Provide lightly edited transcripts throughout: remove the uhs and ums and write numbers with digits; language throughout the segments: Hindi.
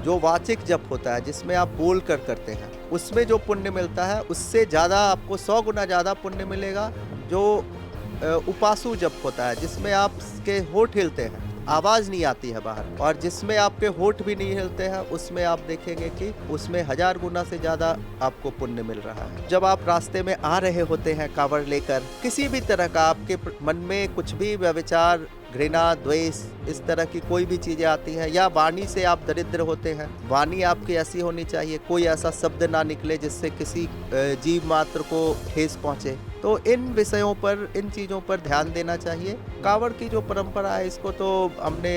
जो वाचिक जप होता है, जिसमें आप बोल कर करते हैं, उसमें जो पुण्य मिलता है उससे ज़्यादा आपको 100 गुना ज़्यादा पुण्य मिलेगा। जो उपासु जप होता है, जिसमें आपके होठ हिलते हैं, आवाज़ नहीं आती है बाहर, और जिसमें आपके होठ भी नहीं हिलते हैं, उसमें आप देखेंगे कि उसमें 1000 गुना से ज़्यादा आपको पुण्य मिल रहा है। जब आप रास्ते में आ रहे होते हैं कांवड़ लेकर, किसी भी तरह का आपके मन में कुछ भी व्यभिचार, घृणा, द्वेष, इस तरह की कोई भी चीज़ें आती हैं, या वाणी से आप दरिद्र होते हैं, वाणी आपकी ऐसी होनी चाहिए, कोई ऐसा शब्द ना निकले जिससे किसी जीव मात्र को ठेस पहुँचे। तो इन विषयों पर, इन चीज़ों पर ध्यान देना चाहिए। कांवड़ की जो परंपरा है, इसको तो हमने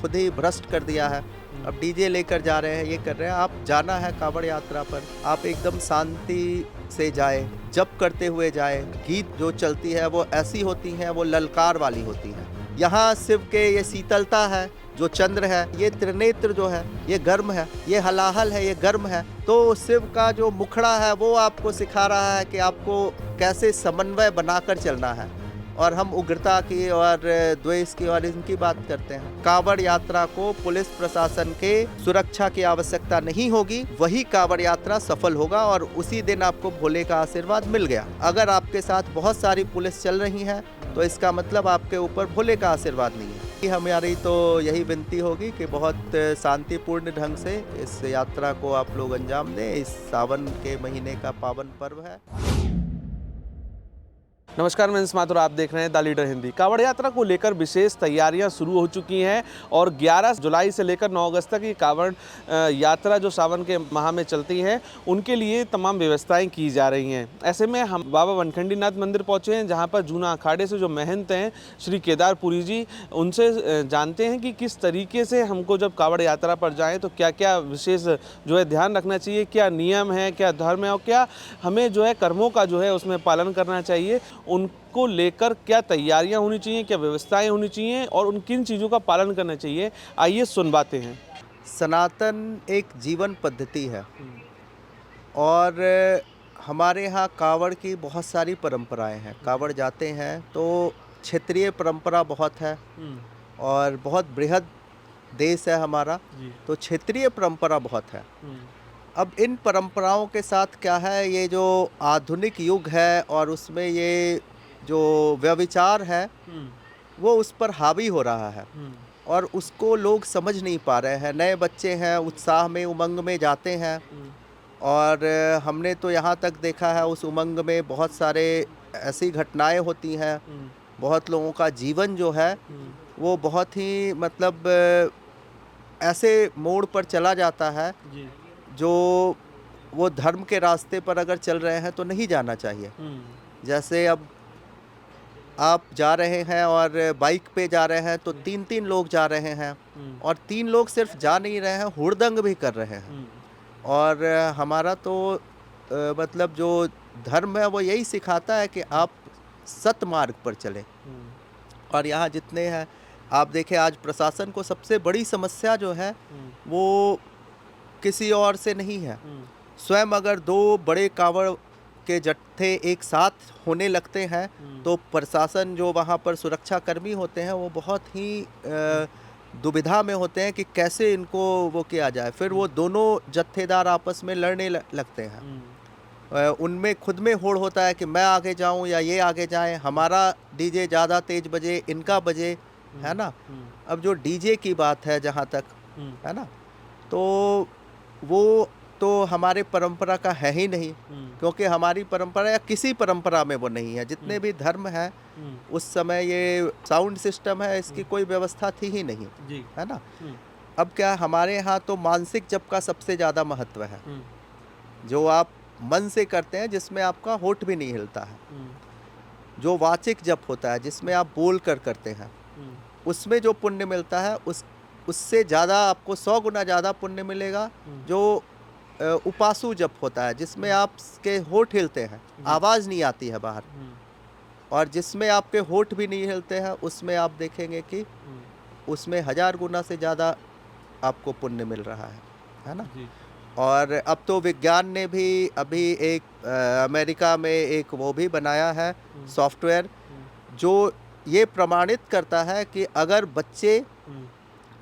खुद ही भ्रष्ट कर दिया है। अब डीजे लेकर जा रहे हैं, ये कर रहे हैं। आप जाना है कांवड़ यात्रा पर, आप एकदम शांति से जाए, जप करते हुए जाए। गीत जो चलती है वो ऐसी होती हैं, वो ललकार वाली होती हैं। यहाँ शिव के ये शीतलता है, जो चंद्र है, ये त्रिनेत्र जो है, ये गर्म है, ये हलाहल है, ये गर्म है। तो शिव का जो मुखड़ा है वो आपको सिखा रहा है कि आपको कैसे समन्वय बनाकर चलना है। और हम उग्रता की और द्वेष की और इनकी बात करते हैं। कांवड़ यात्रा को पुलिस प्रशासन के सुरक्षा की आवश्यकता नहीं होगी, वही कांवड़ यात्रा सफल होगा और उसी दिन आपको भोले का आशीर्वाद मिल गया। अगर आपके साथ बहुत सारी पुलिस चल रही है तो इसका मतलब आपके ऊपर भोले का आशीर्वाद नहीं है। हमारी तो यही विनती होगी कि बहुत शांतिपूर्ण ढंग से इस यात्रा को आप लोग अंजाम दें। इस सावन के महीने का पावन पर्व है। नमस्कार, मैं माथुर, आप देख रहे हैं द लीडर हिंदी। कांवड़ यात्रा को लेकर विशेष तैयारियां शुरू हो चुकी हैं और 11 जुलाई से लेकर 9 अगस्त तक ये कांवड़ यात्रा जो सावन के माह में चलती है, उनके लिए तमाम व्यवस्थाएं की जा रही हैं। ऐसे में हम बाबा वनखंडी नाथ मंदिर पहुंचे हैं, जहां पर जूना अखाड़े से जो महंत हैं श्री केदारपुरी जी, उनसे जानते हैं कि किस तरीके से हमको जब कांवड़ यात्रा पर जाएँ तो क्या क्या विशेष जो है ध्यान रखना चाहिए, क्या नियम है, क्या धर्म है और क्या हमें जो है कर्मों का जो है उसमें पालन करना चाहिए, उनको लेकर क्या तैयारियां होनी चाहिए, क्या व्यवस्थाएं होनी चाहिए और उन किन चीज़ों का पालन करना चाहिए। आइए सुनवाते हैं। सनातन एक जीवन पद्धति है और हमारे यहाँ कांवड़ की बहुत सारी परंपराएं हैं। कांवड़ जाते हैं तो क्षेत्रीय परंपरा बहुत है और बहुत बृहद देश है हमारा, तो क्षेत्रीय परंपरा बहुत है। अब इन परंपराओं के साथ क्या है, ये जो आधुनिक युग है और उसमें ये जो व्यभिचार है वो उस पर हावी हो रहा है और उसको लोग समझ नहीं पा रहे हैं। नए बच्चे हैं, उत्साह में, उमंग में जाते हैं और हमने तो यहाँ तक देखा है उस उमंग में बहुत सारे ऐसी घटनाएं होती हैं। बहुत लोगों का जीवन जो है वो बहुत ही मतलब ऐसे मोड़ पर चला जाता है जो वो धर्म के रास्ते पर अगर चल रहे हैं तो नहीं जाना चाहिए। जैसे अब आप जा रहे हैं और बाइक पे जा रहे हैं तो 3-3 लोग जा रहे हैं और 3 लोग सिर्फ जा नहीं रहे हैं, हुड़दंग भी कर रहे हैं। और हमारा तो मतलब जो धर्म है वो यही सिखाता है कि आप सतमार्ग पर चलें। और यहाँ जितने हैं, आप देखें आज प्रशासन को सबसे बड़ी समस्या जो है वो किसी और से नहीं है। स्वयं अगर 2 बड़े कांवड़ के जत्थे एक साथ होने लगते हैं तो प्रशासन जो वहाँ पर सुरक्षा कर्मी होते हैं वो बहुत ही दुविधा में होते हैं कि कैसे इनको वो किया जाए। फिर वो दोनों जत्थेदार आपस में लड़ने लगते हैं। उनमें खुद में होड़ होता है कि मैं आगे जाऊं या ये आगे जाएं, हमारा डीजे ज़्यादा तेज बजे, इनका बजे, है ना। अब जो डीजे की बात है जहाँ तक, है ना, तो वो तो हमारे परंपरा का है ही नहीं, क्योंकि हमारी परंपरा या किसी परंपरा में वो नहीं है। जितने भी धर्म हैं उस समय ये साउंड सिस्टम है, इसकी कोई व्यवस्था थी ही नहीं, है ना। अब क्या हमारे यहाँ तो मानसिक जप का सबसे ज़्यादा महत्व है, जो आप मन से करते हैं, जिसमें आपका होठ भी नहीं हिलता है। जो वाचिक जप होता है, जिसमें आप बोल कर करते हैं, उसमें जो पुण्य मिलता है उससे ज़्यादा आपको 100 गुना ज़्यादा पुण्य मिलेगा। जो उपासु जप होता है, जिसमें आपके होठ हिलते हैं, आवाज़ नहीं आती है बाहर, और जिसमें आपके होठ भी नहीं हिलते हैं, उसमें आप देखेंगे कि उसमें 1000 गुना से ज़्यादा आपको पुण्य मिल रहा है ना। और अब तो विज्ञान ने भी अभी एक अमेरिका में एक वो भी बनाया है सॉफ्टवेयर, जो ये प्रमाणित करता है कि अगर बच्चे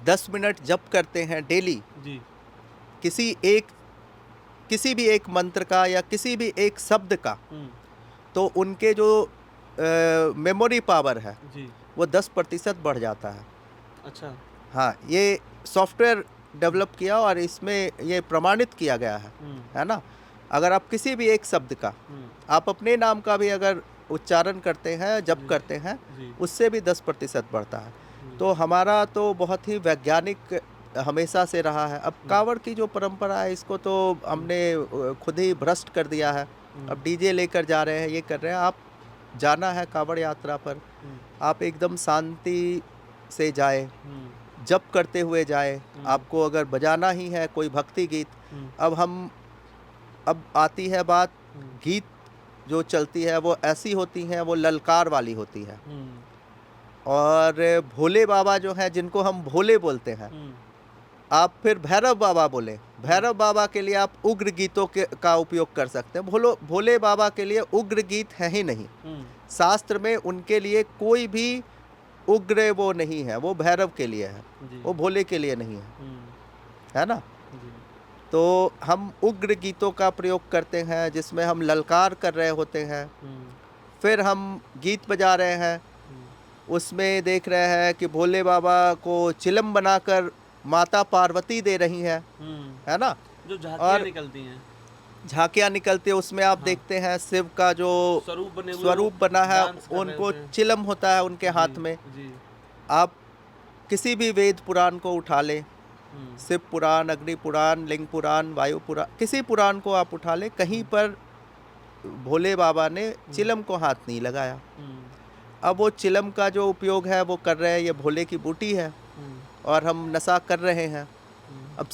10 मिनट जप करते हैं डेली किसी भी एक मंत्र का या किसी भी एक शब्द का, तो उनके जो मेमोरी पावर है जी। वो 10% बढ़ जाता है। अच्छा। हाँ, ये सॉफ्टवेयर डेवलप किया और इसमें ये प्रमाणित किया गया है ना। अगर आप किसी भी एक शब्द का, आप अपने नाम का भी अगर उच्चारण करते हैं, जप जी, करते हैं, जी। उससे भी 10% बढ़ता है। तो हमारा तो बहुत ही वैज्ञानिक हमेशा से रहा है। अब कावड़ की जो परंपरा है, इसको तो हमने खुद ही भ्रष्ट कर दिया है। अब डीजे लेकर जा रहे हैं, ये कर रहे हैं। आप जाना है कावड़ यात्रा पर, आप एकदम शांति से जाए, जप करते हुए जाए। आपको अगर बजाना ही है कोई भक्ति गीत, अब आती है बात, गीत जो चलती है वो ऐसी होती हैं, वो ललकार वाली होती है। और भोले बाबा जो हैं, जिनको हम भोले बोलते हैं, आप फिर भैरव बाबा बोले, भैरव बाबा के लिए आप उग्र गीतों का उपयोग कर सकते हैं। भोले बाबा के लिए उग्र गीत है ही नहीं। शास्त्र में उनके लिए कोई भी उग्र वो नहीं है, वो भैरव के लिए है, वो भोले के लिए नहीं है ना। तो हम उग्र गीतों का प्रयोग करते हैं, जिसमें हम ललकार कर रहे होते हैं। फिर हम गीत बजा रहे हैं, उसमें देख रहे हैं कि भोले बाबा को चिलम बनाकर माता पार्वती दे रही हैं, है ना। जो झांकियाँ निकलती हैं, झांकियाँ निकलती है, उसमें आप देखते हैं शिव का जो स्वरूप बना है, उनको चिलम होता है उनके हाथ में। आप किसी भी वेद पुराण को उठा लें, शिव पुराण, अग्नि पुराण, लिंग पुराण, वायु पुराण, किसी पुराण को आप उठा लें, कहीं पर भोले बाबा ने चिलम को हाथ नहीं लगाया। अब वो चिलम का जो उपयोग है वो कर रहे हैं, ये भोले की बूटी है और हम नशा कर रहे हैं। अब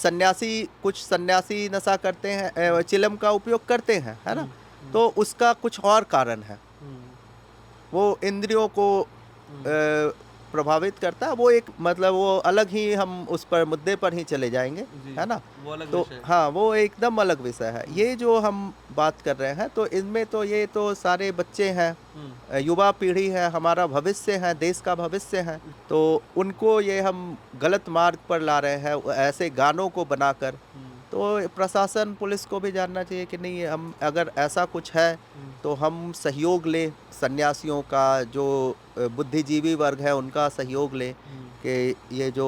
कुछ सन्यासी नशा करते हैं, चिलम का उपयोग करते हैं, है ना। तो उसका कुछ और कारण है, वो इंद्रियों को प्रभावित करता है। वो एक मतलब वो अलग ही, हम उस पर मुद्दे पर ही चले जाएंगे, है ना। वो अलग तो विषय। हाँ, वो एकदम अलग विषय है। ये जो हम बात कर रहे हैं, तो इनमें तो ये तो सारे बच्चे हैं, युवा पीढ़ी है, हमारा भविष्य है, देश का भविष्य है। तो उनको ये हम गलत मार्ग पर ला रहे हैं ऐसे गानों को बनाकर। तो प्रशासन, पुलिस को भी जानना चाहिए कि नहीं, हम अगर ऐसा कुछ है तो हम सहयोग लें, सन्यासियों का, जो बुद्धिजीवी वर्ग है उनका सहयोग लें कि ये जो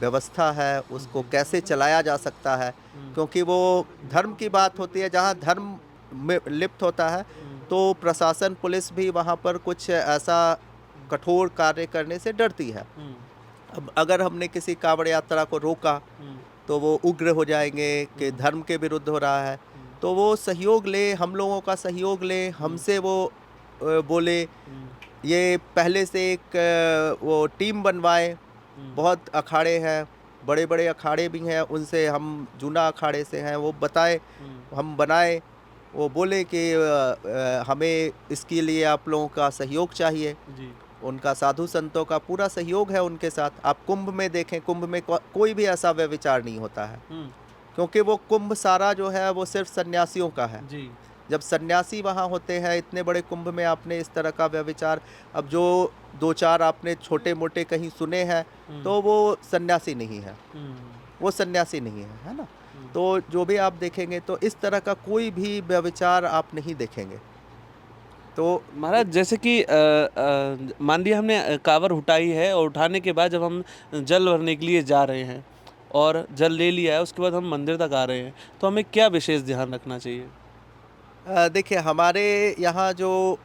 व्यवस्था है उसको कैसे चलाया जा सकता है। क्योंकि वो धर्म की बात होती है, जहाँ धर्म में लिप्त होता है, तो प्रशासन, पुलिस भी वहाँ पर कुछ ऐसा कठोर कार्य करने से डरती है। अब अगर हमने किसी कावड़ यात्रा को रोका तो वो उग्र हो जाएंगे कि धर्म के विरुद्ध हो रहा है। तो वो सहयोग ले, हम लोगों का सहयोग ले, हमसे वो बोले, ये पहले से एक वो टीम बनवाए। बहुत अखाड़े हैं, बड़े बड़े अखाड़े भी हैं, उनसे हम जूना अखाड़े से हैं, वो बताए, हम बनाए, वो बोले कि हमें इसके लिए आप लोगों का सहयोग चाहिए। उनका साधु संतों का पूरा सहयोग है उनके साथ। आप कुंभ में देखें, कुंभ में कोई भी ऐसा व्यभिचार नहीं होता है, क्योंकि वो कुंभ सारा जो है वो सिर्फ सन्यासियों का है। जब सन्यासी वहाँ होते हैं, इतने बड़े कुंभ में आपने इस तरह का व्यभिचार, अब जो 2-4 आपने छोटे मोटे कहीं सुने हैं, तो वो सन्यासी नहीं है, वो सन्यासी नहीं है ना। तो जो भी आप देखेंगे, तो इस तरह का कोई भी व्यभिचार आप नहीं देखेंगे। तो महाराज, जैसे कि मान लिया हमने कांवर उठाई है, और उठाने के बाद जब हम जल भरने के लिए जा रहे हैं और जल ले लिया है, उसके बाद हम मंदिर तक आ रहे हैं, तो हमें क्या विशेष ध्यान रखना चाहिए? देखिए, हमारे यहाँ जो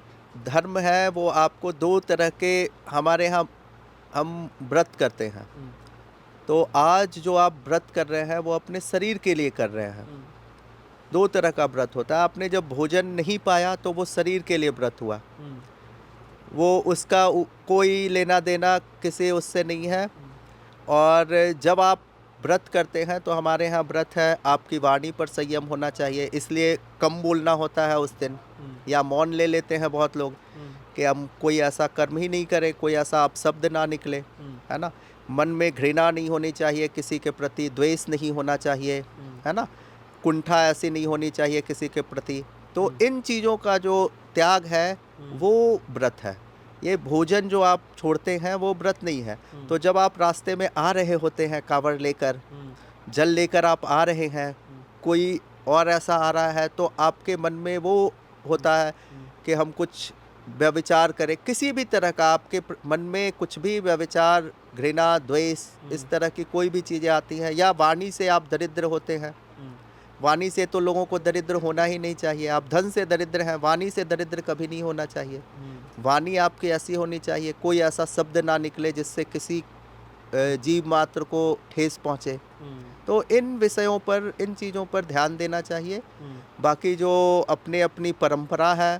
धर्म है वो आपको 2 तरह के, हमारे यहाँ हम व्रत करते हैं। तो आज जो आप व्रत कर रहे हैं वो अपने शरीर के लिए कर रहे हैं। 2 तरह का व्रत होता है। आपने जब भोजन नहीं पाया तो वो शरीर के लिए व्रत हुआ, वो उसका कोई लेना देना किसी उससे नहीं है। और जब आप व्रत करते हैं, तो हमारे यहाँ व्रत है, आपकी वाणी पर संयम होना चाहिए, इसलिए कम बोलना होता है उस दिन, या मौन ले लेते हैं बहुत लोग कि हम कोई ऐसा कर्म ही नहीं करें, कोई ऐसा अपशब्द ना निकले, है ना। मन में घृणा नहीं होनी चाहिए, किसी के प्रति द्वेष नहीं होना चाहिए, है ना। कुंठा ऐसी नहीं होनी चाहिए किसी के प्रति। तो इन चीज़ों का जो त्याग है वो व्रत है। ये भोजन जो आप छोड़ते हैं वो व्रत नहीं है। तो जब आप रास्ते में आ रहे होते हैं कांवड़ लेकर, जल लेकर आप आ रहे हैं, कोई और ऐसा आ रहा है, तो आपके मन में वो होता है कि हम कुछ व्यभिचार करें। किसी भी तरह का आपके मन में कुछ भी व्यभिचार, घृणा, द्वेष, इस तरह की कोई भी चीज़ें आती हैं, या वाणी से आप दरिद्र होते हैं। वाणी से तो लोगों को दरिद्र होना ही नहीं चाहिए। आप धन से दरिद्र हैं, वाणी से दरिद्र कभी नहीं होना चाहिए। वाणी आपकी ऐसी होनी चाहिए, कोई ऐसा शब्द ना निकले जिससे किसी जीव मात्र को ठेस पहुँचे। तो इन विषयों पर, इन चीज़ों पर ध्यान देना चाहिए। बाकी जो अपने अपनी परंपरा है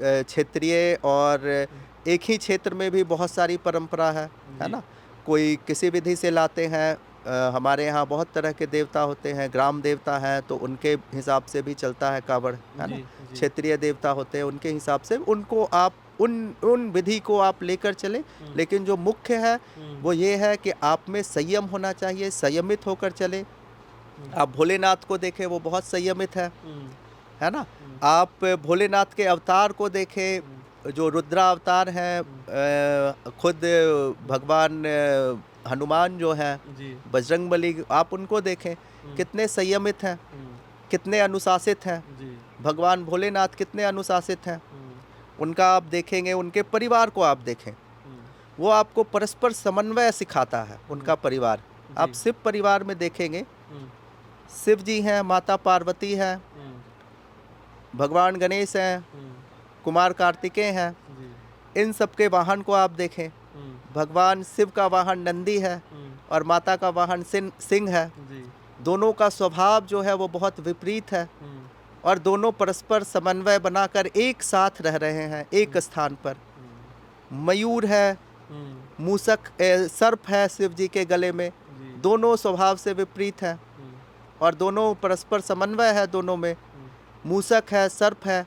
क्षेत्रीय, और एक ही क्षेत्र में भी बहुत सारी परंपरा है ना। कोई किसी विधि से लाते हैं। हमारे यहाँ बहुत तरह के देवता होते हैं, ग्राम देवता हैं तो उनके हिसाब से भी चलता है कावड़, है ना। क्षेत्रीय देवता होते हैं, उनके हिसाब से उनको आप उन विधि को आप लेकर चले। लेकिन जो मुख्य है वो ये है कि आप में संयम होना चाहिए, संयमित होकर चले। आप भोलेनाथ को देखें, वो बहुत संयमित है ना। आप भोलेनाथ के अवतार को देखें, जो रुद्रा अवतार हैं, खुद भगवान हनुमान जो है, बजरंगबली, आप उनको देखें, कितने संयमित हैं, कितने अनुशासित हैं। भगवान भोलेनाथ कितने अनुशासित हैं। उनका आप देखेंगे, उनके परिवार को आप देखें, वो आपको परस्पर समन्वय सिखाता है। उनका परिवार आप शिव परिवार में देखेंगे, शिव जी हैं, माता पार्वती हैं, भगवान गणेश हैं, कुमार कार्तिकेय हैं। इन सब के वाहन को आप देखें, भगवान शिव का वाहन नंदी है और माता का वाहन सिंह है। दोनों का स्वभाव जो है वो बहुत विपरीत है, और दोनों परस्पर समन्वय बनाकर एक साथ रह रहे हैं एक स्थान पर। मयूर है, मूसक सर्प है शिव जी के गले में। दोनों स्वभाव से विपरीत हैं और दोनों परस्पर समन्वय है दोनों में। मूसक है, सर्प है,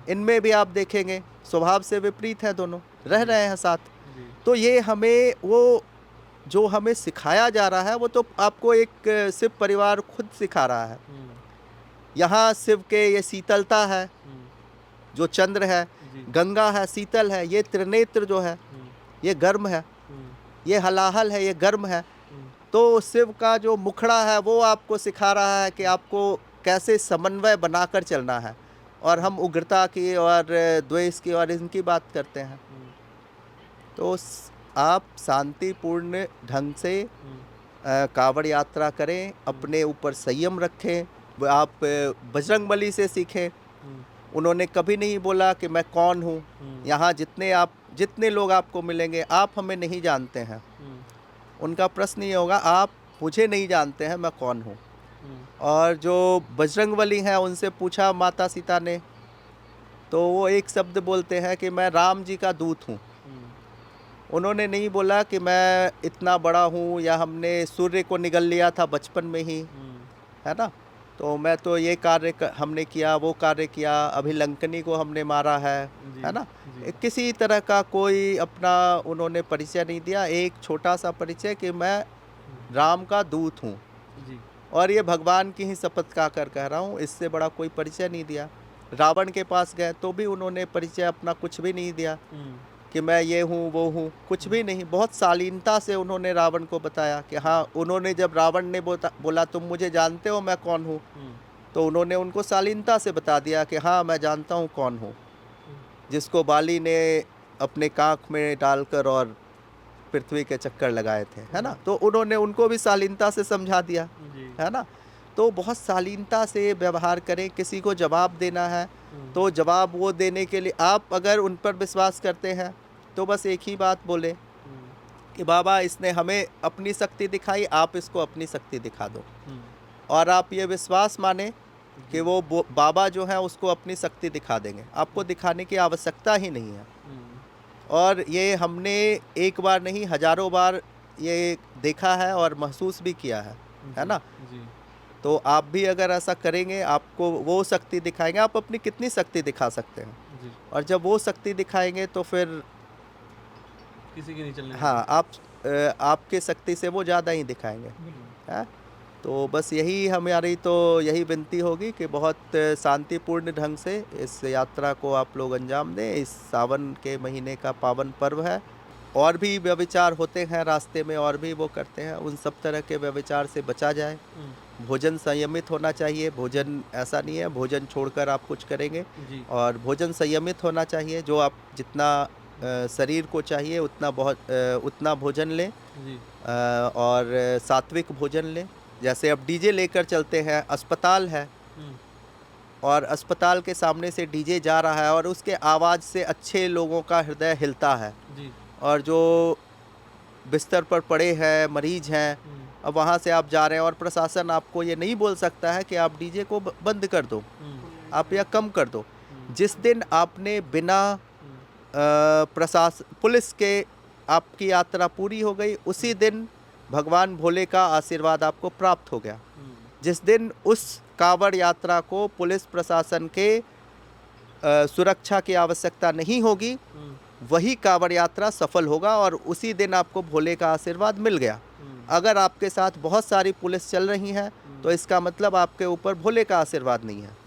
इनमें भी आप देखेंगे स्वभाव से विपरीत है, दोनों रह रहे हैं साथ। तो ये हमें वो जो हमें सिखाया जा रहा है वो तो आपको एक शिव परिवार खुद सिखा रहा है। यहाँ शिव के ये शीतलता है, जो चंद्र है, गंगा है, शीतल है, ये त्रिनेत्र जो है ये गर्म है, ये हलाहल है, ये गर्म है। तो शिव का जो मुखड़ा है वो आपको सिखा रहा है कि आपको कैसे समन्वय बनाकर चलना है। और हम उग्रता की और द्वेष की और इनकी बात करते हैं। तो आप शांतिपूर्ण ढंग से कावड़ यात्रा करें, अपने ऊपर संयम रखें। आप बजरंगबली से सीखें, उन्होंने कभी नहीं बोला कि मैं कौन हूँ। यहाँ जितने लोग आपको मिलेंगे, आप हमें नहीं जानते हैं, उनका प्रश्न ये होगा आप मुझे नहीं जानते हैं, मैं कौन हूँ। और जो बजरंगबली हैं उनसे पूछा माता सीता ने, तो वो एक शब्द बोलते हैं कि मैं राम जी का दूत हूँ। उन्होंने नहीं बोला कि मैं इतना बड़ा हूँ, या हमने सूर्य को निगल लिया था बचपन में ही, है ना, तो मैं तो ये कार्य हमने किया, वो कार्य किया, अभिलंकनी को हमने मारा है ना। किसी तरह का कोई अपना उन्होंने परिचय नहीं दिया। एक छोटा सा परिचय कि मैं राम का दूत हूँ, और ये भगवान की ही शपथ खाकर कह रहा हूँ, इससे बड़ा कोई परिचय नहीं दिया। रावण के पास गए तो भी उन्होंने परिचय अपना कुछ भी नहीं दिया कि मैं ये हूँ वो हूँ, कुछ भी नहीं। बहुत शालीनता से उन्होंने रावण को बताया कि हाँ, उन्होंने जब रावण ने बोला तुम मुझे जानते हो मैं कौन हूँ, तो उन्होंने उनको शालीनता से बता दिया कि हाँ मैं जानता हूँ कौन हूँ, जिसको बाली ने अपने कांख में डालकर और पृथ्वी के चक्कर लगाए थे, है ना। तो उन्होंने उनको भी शालीनता से समझा दिया, है ना। तो बहुत शालीनता से व्यवहार करें। किसी को जवाब देना है तो जवाब वो देने के लिए आप अगर उन पर विश्वास करते हैं तो बस एक ही बात बोले कि बाबा इसने हमें अपनी शक्ति दिखाई, आप इसको अपनी शक्ति दिखा दो। और आप ये विश्वास माने कि वो बाबा जो है उसको अपनी शक्ति दिखा देंगे, आपको दिखाने की आवश्यकता ही नहीं है। और ये हमने एक बार नहीं हजारों बार ये देखा है और महसूस भी किया है ना। तो आप भी अगर ऐसा करेंगे आपको वो शक्ति दिखाएंगे। आप अपनी कितनी शक्ति दिखा सकते हैं, और जब वो शक्ति दिखाएंगे तो फिर किसी की नहीं चलने। हाँ, आपके शक्ति से वो ज़्यादा ही दिखाएंगे, है। तो बस यही हमारी तो यही विनती होगी कि बहुत शांतिपूर्ण ढंग से इस यात्रा को आप लोग अंजाम दें। इस सावन के महीने का पावन पर्व है, और भी व्यभिचार होते हैं रास्ते में, और भी वो करते हैं, उन सब तरह के व्यभिचार से बचा जाए। भोजन संयमित होना चाहिए, भोजन ऐसा नहीं है भोजन छोड़कर आप कुछ करेंगे, जी और भोजन संयमित होना चाहिए। जो आप जितना शरीर को चाहिए उतना भोजन लें, जी और सात्विक भोजन लें। जैसे अब डीजे लेकर चलते हैं, अस्पताल है और अस्पताल के सामने से डीजे जा रहा है और उसके आवाज़ से अच्छे लोगों का हृदय हिलता है, जी और जो बिस्तर पर पड़े हैं, मरीज हैं, अब वहाँ से आप जा रहे हैं और प्रशासन आपको ये नहीं बोल सकता है कि आप डीजे को बंद कर दो, आप या कम कर दो। जिस दिन आपने बिना पुलिस के आपकी यात्रा पूरी हो गई, उसी दिन भगवान भोले का आशीर्वाद आपको प्राप्त हो गया। जिस दिन उस कावड़ यात्रा को पुलिस प्रशासन के सुरक्षा की आवश्यकता नहीं होगी, वही कावड़ यात्रा सफल होगा और उसी दिन आपको भोले का आशीर्वाद मिल गया। अगर आपके साथ बहुत सारी पुलिस चल रही है तो इसका मतलब आपके ऊपर भोले का आशीर्वाद नहीं है।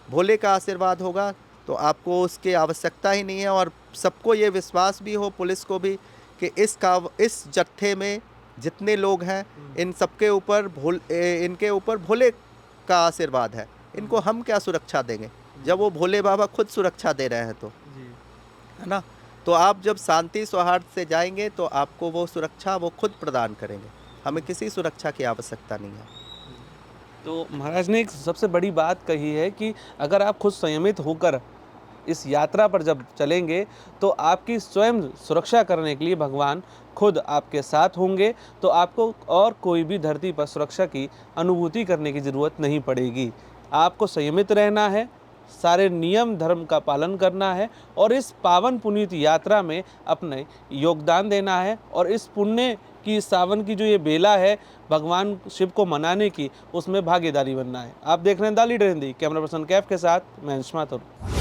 भोले का आशीर्वाद होगा तो आपको उसकी आवश्यकता ही नहीं है, और सबको ये विश्वास भी हो, पुलिस को भी, कि इस जत्थे में जितने लोग हैं इन सबके ऊपर इनके ऊपर भोले का आशीर्वाद है। इनको हम क्या सुरक्षा देंगे जब वो भोले बाबा खुद सुरक्षा दे रहे हैं, तो है ना। तो आप जब शांति सौहार्द से जाएंगे तो आपको वो सुरक्षा वो खुद प्रदान करेंगे, हमें किसी सुरक्षा की आवश्यकता नहीं है। तो महाराज ने एक सबसे बड़ी बात कही है कि अगर आप खुद संयमित होकर इस यात्रा पर जब चलेंगे तो आपकी स्वयं सुरक्षा करने के लिए भगवान खुद आपके साथ होंगे, तो आपको और कोई भी धरती पर सुरक्षा की अनुभूति करने की ज़रूरत नहीं पड़ेगी। आपको संयमित रहना है, सारे नियम धर्म का पालन करना है और इस पावन पुनीत यात्रा में अपने योगदान देना है, और इस पुण्य की सावन की जो ये बेला है भगवान शिव को मनाने की, उसमें भागीदारी बनना है। आप देख रहे हैं the leader Hindi, camera person Kaif के साथ मैं अंश माथुर।